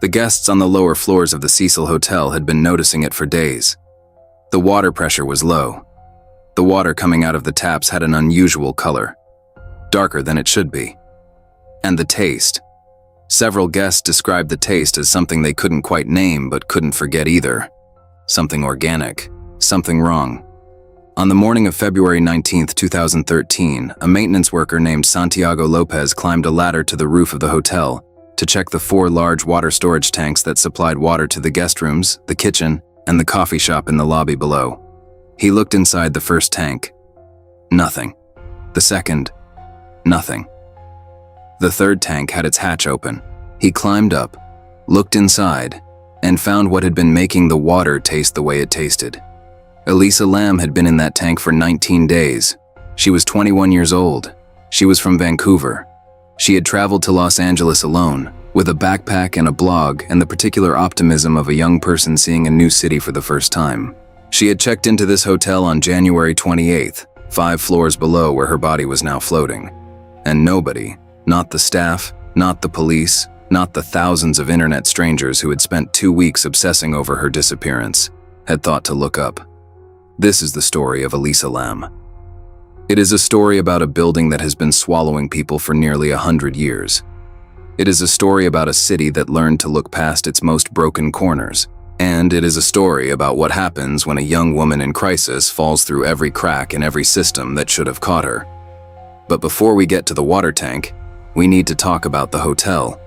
The guests on the lower floors of the Cecil Hotel had been noticing it for days. The water pressure was low. The water coming out of the taps had an unusual color, darker than it should be. And the taste. Several guests described the taste as something they couldn't quite name but couldn't forget either. Something organic, something wrong. On the morning of February 19, 2013, a maintenance worker named Santiago Lopez climbed a ladder to the roof of the hotel to check the 4 large water storage tanks that supplied water to the guest rooms, the kitchen, and the coffee shop in the lobby below. He looked inside the first tank. Nothing. The second. Nothing. The third tank had its hatch open. He climbed up, looked inside, and found what had been making the water taste the way it tasted. Elisa Lam had been in that tank for 19 days. She was 21 years old. She was from Vancouver. She had traveled to Los Angeles alone, with a backpack and a blog and the particular optimism of a young person seeing a new city for the first time. She had checked into this hotel on January 28th, 5 floors below where her body was now floating. And nobody, not the staff, not the police, not the thousands of internet strangers who had spent 2 weeks obsessing over her disappearance, had thought to look up. This is the story of Elisa Lam. It is a story about a building that has been swallowing people for nearly 100 years. It is a story about a city that learned to look past its most broken corners. And it is a story about what happens when a young woman in crisis falls through every crack in every system that should have caught her. But before we get to the water tank, we need to talk about the hotel.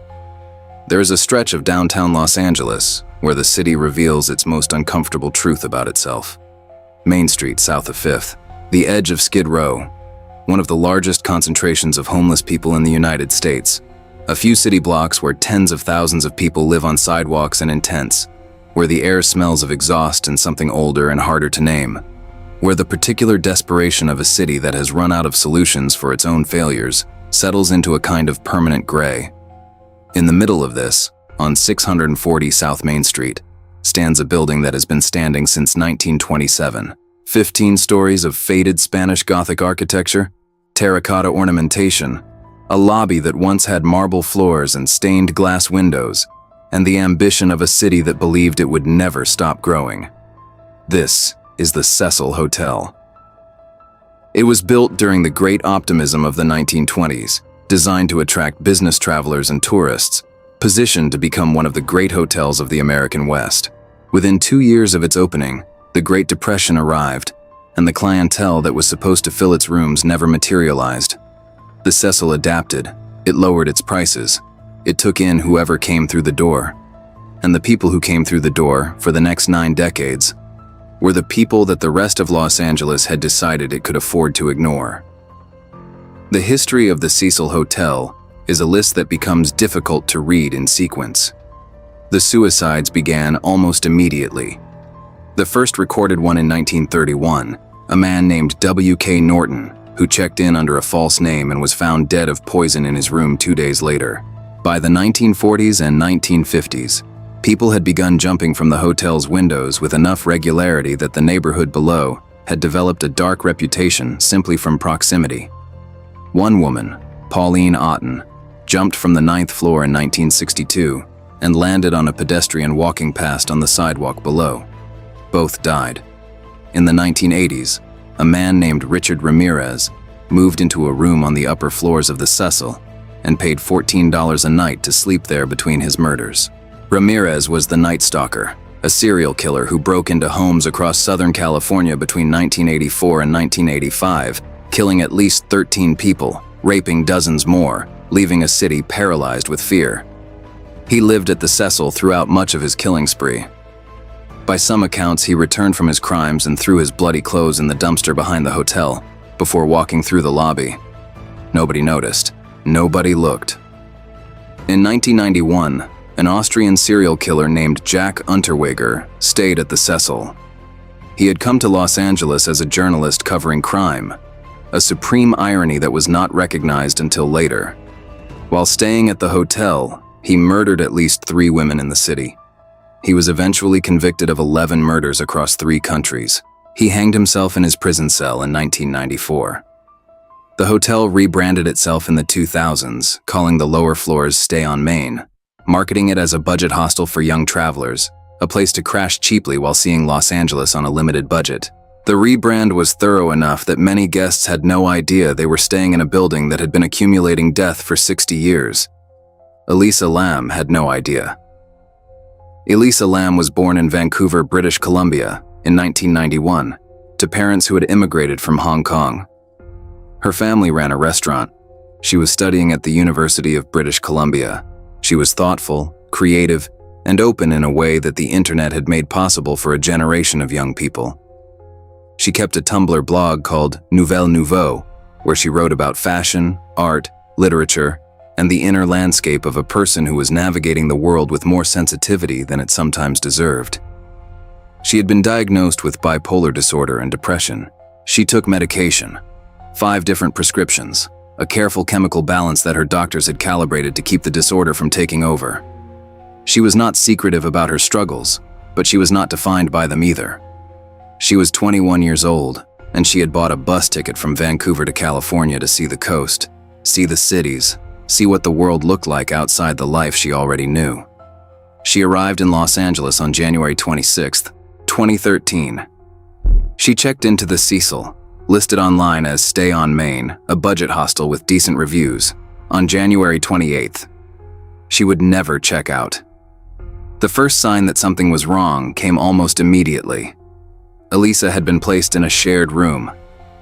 There is a stretch of downtown Los Angeles where the city reveals its most uncomfortable truth about itself. Main Street south of 5th, the edge of Skid Row, one of the largest concentrations of homeless people in the United States. A few city blocks where tens of thousands of people live on sidewalks and in tents, where the air smells of exhaust and something older and harder to name, where the particular desperation of a city that has run out of solutions for its own failures settles into a kind of permanent gray. In the middle of this, on 640 South Main Street, stands a building that has been standing since 1927. 15 stories of faded Spanish Gothic architecture, terracotta ornamentation, a lobby that once had marble floors and stained glass windows, and the ambition of a city that believed it would never stop growing. This is the Cecil Hotel. It was built during the great optimism of the 1920s, designed to attract business travelers and tourists, positioned to become one of the great hotels of the American West. Within 2 years of its opening, the Great Depression arrived, and the clientele that was supposed to fill its rooms never materialized. The Cecil adapted. It lowered its prices. It took in whoever came through the door. And the people who came through the door for the next 9 decades were the people that the rest of Los Angeles had decided it could afford to ignore. The history of the Cecil Hotel is a list that becomes difficult to read in sequence. The suicides began almost immediately. The first recorded one in 1931, a man named W.K. Norton, who checked in under a false name and was found dead of poison in his room 2 days later. By the 1940s and 1950s, people had begun jumping from the hotel's windows with enough regularity that the neighborhood below had developed a dark reputation simply from proximity. One woman, Pauline Otten, jumped from the 9th floor in 1962 and landed on a pedestrian walking past on the sidewalk below. Both died. In the 1980s, a man named Richard Ramirez moved into a room on the upper floors of the Cecil and paid $14 a night to sleep there between his murders. Ramirez was the Night Stalker, a serial killer who broke into homes across Southern California between 1984 and 1985, killing at least 13 people, raping dozens more, leaving a city paralyzed with fear. He lived at the Cecil throughout much of his killing spree. By some accounts, he returned from his crimes and threw his bloody clothes in the dumpster behind the hotel before walking through the lobby. Nobody noticed. Nobody looked. In 1991, an Austrian serial killer named Jack Unterweger stayed at the Cecil. He had come to Los Angeles as a journalist covering crime, a supreme irony that was not recognized until later. While staying at the hotel, he murdered at least 3 women in the city. He was eventually convicted of 11 murders across 3 countries. He hanged himself in his prison cell in 1994. The hotel rebranded itself in the 2000s, calling the lower floors Stay on Main. marketing it as a budget hostel for young travelers, a place to crash cheaply while seeing Los Angeles on a limited budget. The rebrand was thorough enough that many guests had no idea they were staying in a building that had been accumulating death for 60 years. Elisa Lam had no idea. Elisa Lam was born in Vancouver, British Columbia, in 1991, to parents who had immigrated from Hong Kong. Her family ran a restaurant. She was studying at the University of British Columbia. She was thoughtful, creative, and open in a way that the internet had made possible for a generation of young people. She kept a Tumblr blog called Nouvelle Nouveau, where she wrote about fashion, art, literature, and the inner landscape of a person who was navigating the world with more sensitivity than it sometimes deserved. She had been diagnosed with bipolar disorder and depression. She took medication, 5 different prescriptions, a careful chemical balance that her doctors had calibrated to keep the disorder from taking over. She was not secretive about her struggles, but she was not defined by them either. She was 21 years old, and she had bought a bus ticket from Vancouver to California to see the coast, see the cities, see what the world looked like outside the life she already knew. She arrived in Los Angeles on January 26, 2013. She checked into the Cecil, listed online as Stay on Main, a budget hostel with decent reviews, on January 28th. She would never check out. The first sign that something was wrong came almost immediately. Elisa had been placed in a shared room,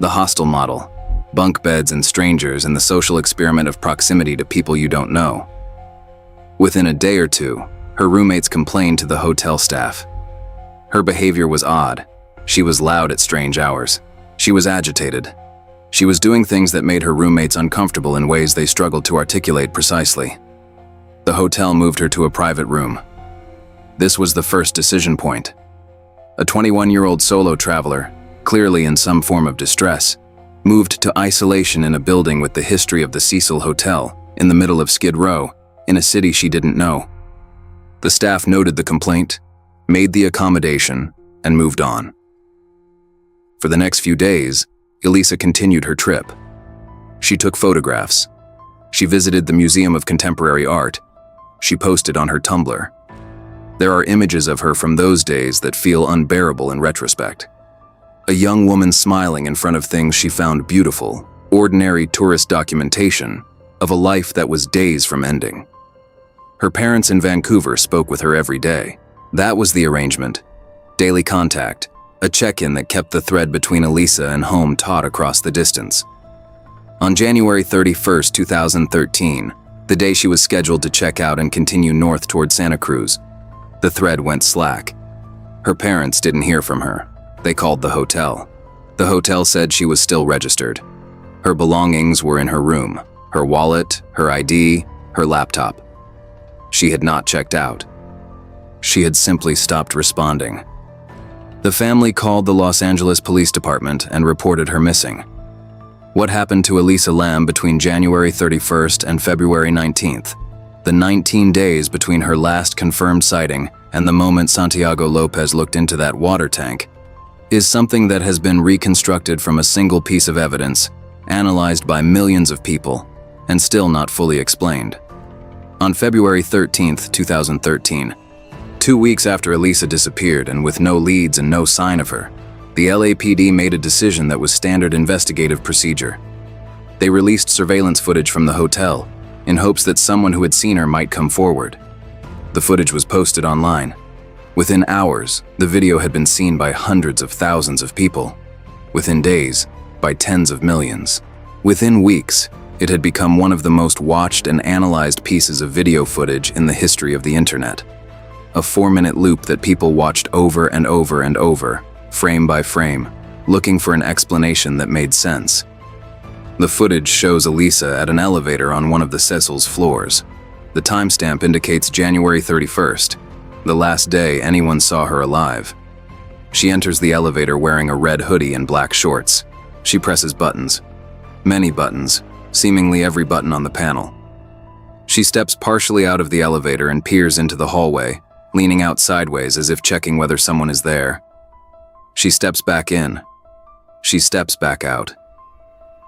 the hostel model, bunk beds and strangers and the social experiment of proximity to people you don't know. Within a day or two, her roommates complained to the hotel staff. Her behavior was odd. She was loud at strange hours. She was agitated. She was doing things that made her roommates uncomfortable in ways they struggled to articulate precisely. The hotel moved her to a private room. This was the first decision point. A 21-year-old solo traveler, clearly in some form of distress, moved to isolation in a building with the history of the Cecil Hotel in the middle of Skid Row, in a city she didn't know. The staff noted the complaint, made the accommodation, and moved on. For the next few days, Elisa continued her trip. She took photographs. She visited the Museum of Contemporary Art. She posted on her Tumblr. There are images of her from those days that feel unbearable in retrospect. A young woman smiling in front of things she found beautiful, ordinary tourist documentation of a life that was days from ending. Her parents in Vancouver spoke with her every day. That was the arrangement. Daily contact, a check-in that kept the thread between Elisa and home taut across the distance. On January 31, 2013, the day she was scheduled to check out and continue north toward Santa Cruz, the thread went slack. Her parents didn't hear from her. They called the hotel. The hotel said she was still registered. Her belongings were in her room, her wallet, her ID, her laptop. She had not checked out. She had simply stopped responding. The family called the Los Angeles Police Department and reported her missing. What happened to Elisa Lam between January 31st and February 19th? The 19 days between her last confirmed sighting and the moment Santiago Lopez looked into that water tank is something that has been reconstructed from a single piece of evidence, analyzed by millions of people, and still not fully explained. On February 13, 2013, 2 weeks after Elisa disappeared and with no leads and no sign of her, the LAPD made a decision that was standard investigative procedure. They released surveillance footage from the hotel in hopes that someone who had seen her might come forward. The footage was posted online. Within hours, the video had been seen by hundreds of thousands of people. Within days, by tens of millions. Within weeks, it had become one of the most watched and analyzed pieces of video footage in the history of the internet. A 4-minute loop that people watched over and over and over, frame by frame, looking for an explanation that made sense. The footage shows Elisa at an elevator on one of the Cecil's floors. The timestamp indicates January 31st, the last day anyone saw her alive. She enters the elevator wearing a red hoodie and black shorts. She presses buttons. Many buttons, seemingly every button on the panel. She steps partially out of the elevator and peers into the hallway, leaning out sideways as if checking whether someone is there. She steps back in. She steps back out.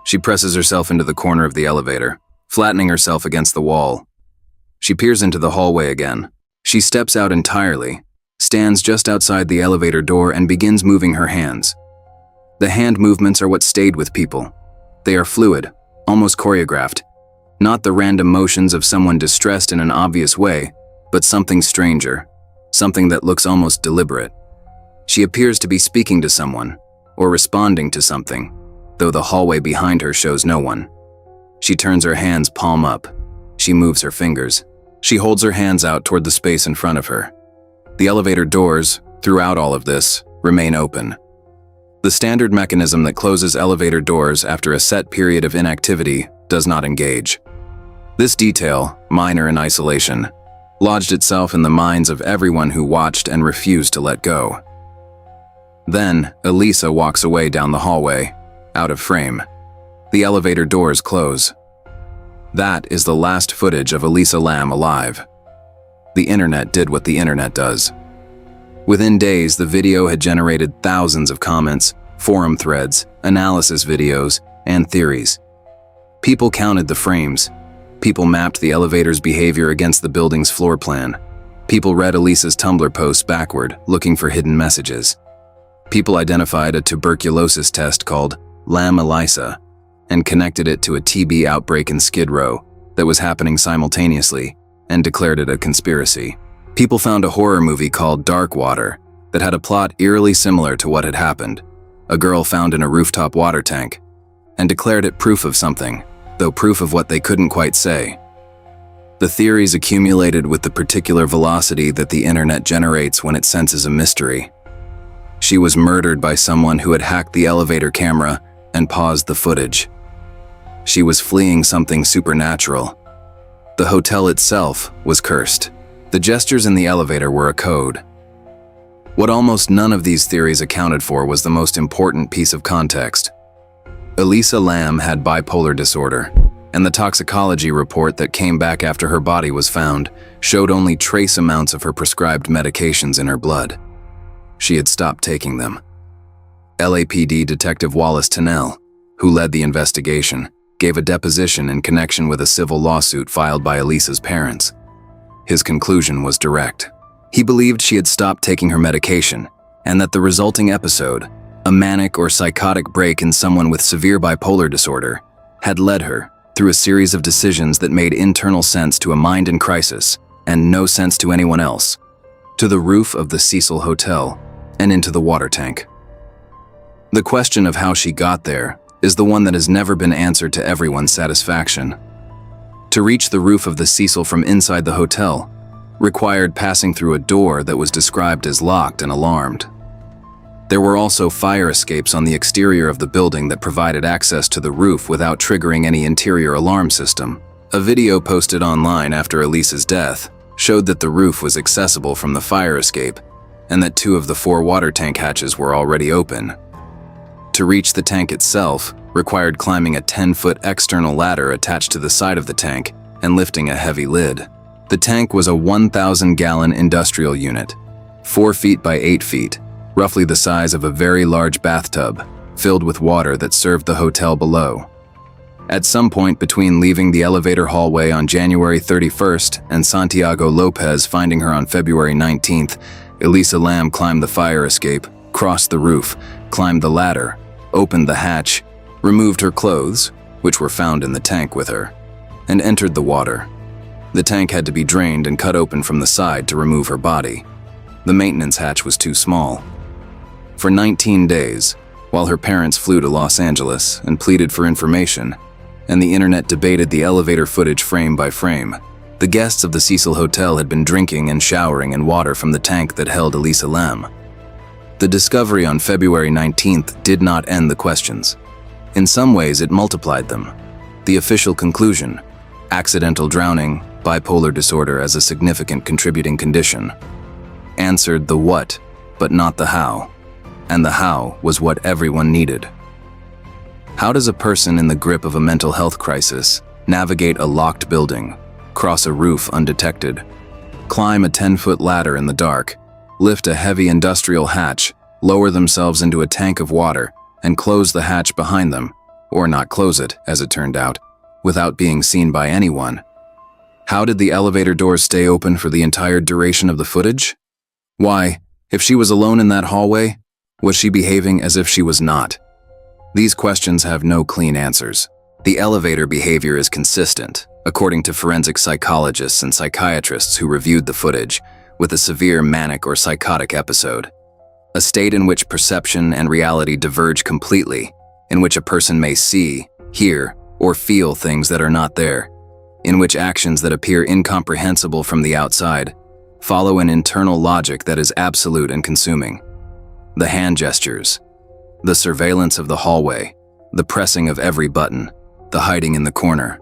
She presses herself into the corner of the elevator, flattening herself against the wall. She peers into the hallway again. She steps out entirely, stands just outside the elevator door and begins moving her hands. The hand movements are what stayed with people. They are fluid, almost choreographed. Not the random motions of someone distressed in an obvious way, but something stranger, something that looks almost deliberate. She appears to be speaking to someone, or responding to something, though the hallway behind her shows no one. She turns her hands palm up. She moves her fingers. She holds her hands out toward the space in front of her. The elevator doors, throughout all of this, remain open. The standard mechanism that closes elevator doors after a set period of inactivity does not engage. This detail, minor in isolation, lodged itself in the minds of everyone who watched and refused to let go. Then, Elisa walks away down the hallway, out of frame. The elevator doors close. That is the last footage of Elisa Lam alive. The internet did what the internet does. Within days, the video had generated thousands of comments, forum threads, analysis videos, and theories. People counted the frames. People mapped the elevator's behavior against the building's floor plan. People read Elisa's Tumblr posts backward, looking for hidden messages. People identified a tuberculosis test called Lam Elisa and connected it to a TB outbreak in Skid Row that was happening simultaneously and declared it a conspiracy. People found a horror movie called Dark Water that had a plot eerily similar to what had happened, a girl found in a rooftop water tank, and declared it proof of something, though proof of what they couldn't quite say. The theories accumulated with the particular velocity that the internet generates when it senses a mystery. She was murdered by someone who had hacked the elevator camera and paused the footage. She was fleeing something supernatural. The hotel itself was cursed. The gestures in the elevator were a code. What almost none of these theories accounted for was the most important piece of context. Elisa Lam had bipolar disorder, and the toxicology report that came back after her body was found showed only trace amounts of her prescribed medications in her blood. She had stopped taking them. LAPD Detective Wallace Tennell, who led the investigation, gave a deposition in connection with a civil lawsuit filed by Elisa's parents. His conclusion was direct. He believed she had stopped taking her medication, and that the resulting episode, a manic or psychotic break in someone with severe bipolar disorder, had led her, through a series of decisions that made internal sense to a mind in crisis and no sense to anyone else, to the roof of the Cecil Hotel and into the water tank. The question of how she got there is the one that has never been answered to everyone's satisfaction. To reach the roof of the Cecil from inside the hotel required passing through a door that was described as locked and alarmed. There were also fire escapes on the exterior of the building that provided access to the roof without triggering any interior alarm system. A video posted online after Elisa's death showed that the roof was accessible from the fire escape and that 2 of the 4 water tank hatches were already open. To reach the tank itself required climbing a 10-foot external ladder attached to the side of the tank and lifting a heavy lid. The tank was a 1,000-gallon industrial unit, 4 feet by 8 feet, roughly the size of a very large bathtub, filled with water that served the hotel below. At some point between leaving the elevator hallway on January 31st and Santiago Lopez finding her on February 19th, Elisa Lam climbed the fire escape, crossed the roof, climbed the ladder, opened the hatch, removed her clothes, which were found in the tank with her, and entered the water. The tank had to be drained and cut open from the side to remove her body. The maintenance hatch was too small. For 19 days, while her parents flew to Los Angeles and pleaded for information, and the internet debated the elevator footage frame by frame, the guests of the Cecil Hotel had been drinking and showering in water from the tank that held Elisa Lam. The discovery on February 19th did not end the questions. In some ways, it multiplied them. The official conclusion, accidental drowning, bipolar disorder as a significant contributing condition, answered the what, but not the how. And the how was what everyone needed. How does a person in the grip of a mental health crisis navigate a locked building, cross a roof undetected, climb a 10-foot ladder in the dark, lift a heavy industrial hatch, lower themselves into a tank of water, and close the hatch behind them, or not close it, as it turned out, without being seen by anyone? How did the elevator doors stay open for the entire duration of the footage? Why, if she was alone in that hallway, was she behaving as if she was not? These questions have no clean answers. The elevator behavior is consistent, according to forensic psychologists and psychiatrists who reviewed the footage, with a severe manic or psychotic episode. A state in which perception and reality diverge completely, in which a person may see, hear, or feel things that are not there, in which actions that appear incomprehensible from the outside follow an internal logic that is absolute and consuming. The hand gestures, the surveillance of the hallway, the pressing of every button, the hiding in the corner.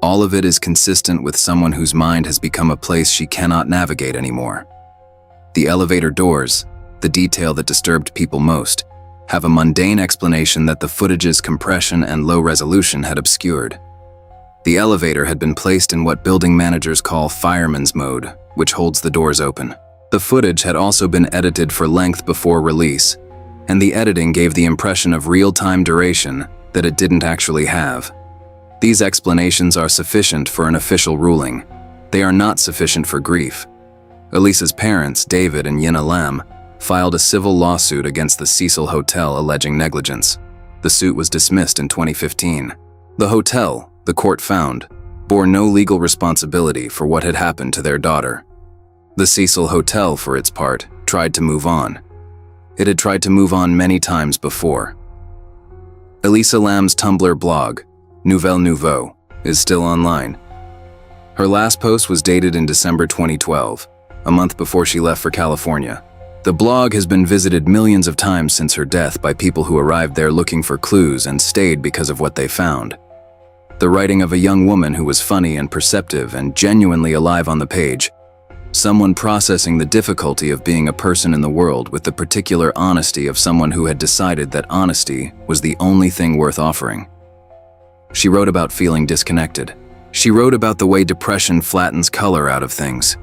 All of it is consistent with someone whose mind has become a place she cannot navigate anymore. The elevator doors, the detail that disturbed people most, have a mundane explanation that the footage's compression and low resolution had obscured. The elevator had been placed in what building managers call fireman's mode, which holds the doors open. The footage had also been edited for length before release, and the editing gave the impression of real-time duration that it didn't actually have. These explanations are sufficient for an official ruling. They are not sufficient for grief. Elisa's parents, David and Elisa Lam, filed a civil lawsuit against the Cecil Hotel alleging negligence. The suit was dismissed in 2015. The hotel, the court found, bore no legal responsibility for what had happened to their daughter. The Cecil Hotel, for its part, tried to move on. It had tried to move on many times before. Elisa Lam's Tumblr blog, Nouvelle Nouveau, is still online. Her last post was dated in December 2012, a month before she left for California. The blog has been visited millions of times since her death by people who arrived there looking for clues and stayed because of what they found. The writing of a young woman who was funny and perceptive and genuinely alive on the page. Someone processing the difficulty of being a person in the world with the particular honesty of someone who had decided that honesty was the only thing worth offering. She wrote about feeling disconnected. She wrote about the way depression flattens color out of things.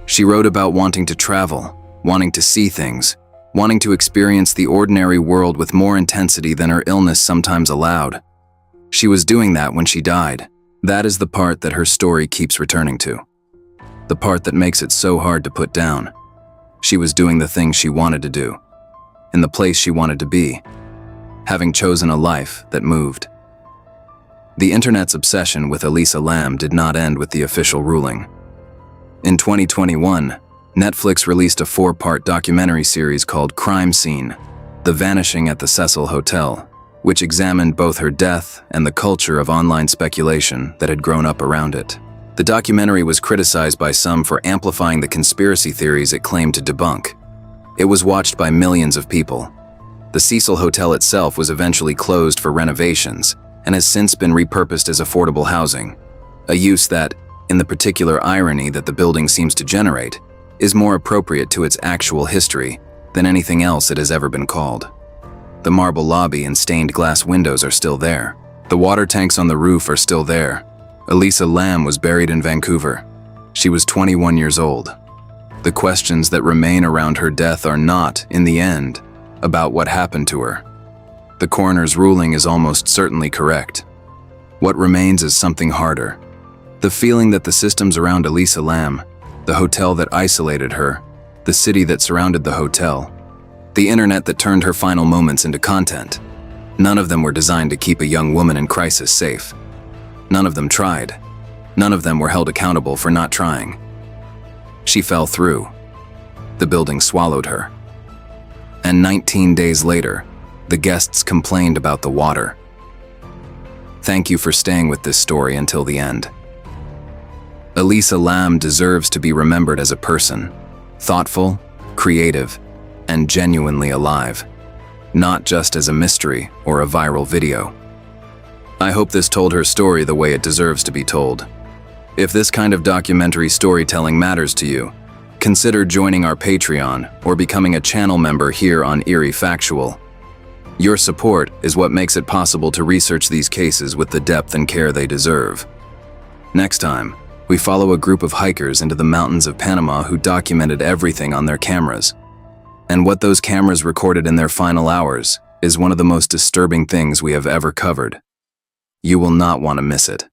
She wrote about wanting to travel, wanting to see things, wanting to experience the ordinary world with more intensity than her illness sometimes allowed. She was doing that when she died. That is the part that her story keeps returning to. The part that makes it so hard to put down. She was doing the thing she wanted to do, in the place she wanted to be, having chosen a life that moved. The internet's obsession with Elisa Lam did not end with the official ruling. In 2021, Netflix released a 4-part documentary series called Crime Scene: The Vanishing at the Cecil Hotel, which examined both her death and the culture of online speculation that had grown up around it. The documentary was criticized by some for amplifying the conspiracy theories it claimed to debunk. It was watched by millions of people. The Cecil Hotel itself was eventually closed for renovations and has since been repurposed as affordable housing, a use that, in the particular irony that the building seems to generate, is more appropriate to its actual history than anything else it has ever been called. The marble lobby and stained glass windows are still there. The water tanks on the roof are still there. Elisa Lam was buried in Vancouver. She was 21 years old. The questions that remain around her death are not, in the end, about what happened to her. The coroner's ruling is almost certainly correct. What remains is something harder. The feeling that the systems around Elisa Lam, the hotel that isolated her, the city that surrounded the hotel, the internet that turned her final moments into content, none of them were designed to keep a young woman in crisis safe. None of them tried. None of them were held accountable for not trying. She fell through. The building swallowed her. And 19 days later, the guests complained about the water. Thank you for staying with this story until the end. Elisa Lam deserves to be remembered as a person, thoughtful, creative, and genuinely alive, not just as a mystery or a viral video. I hope this told her story the way it deserves to be told. If this kind of documentary storytelling matters to you, consider joining our Patreon or becoming a channel member here on Eerie Factual. Your support is what makes it possible to research these cases with the depth and care they deserve. Next time, we follow a group of hikers into the mountains of Panama who documented everything on their cameras. And what those cameras recorded in their final hours is one of the most disturbing things we have ever covered. You will not want to miss it.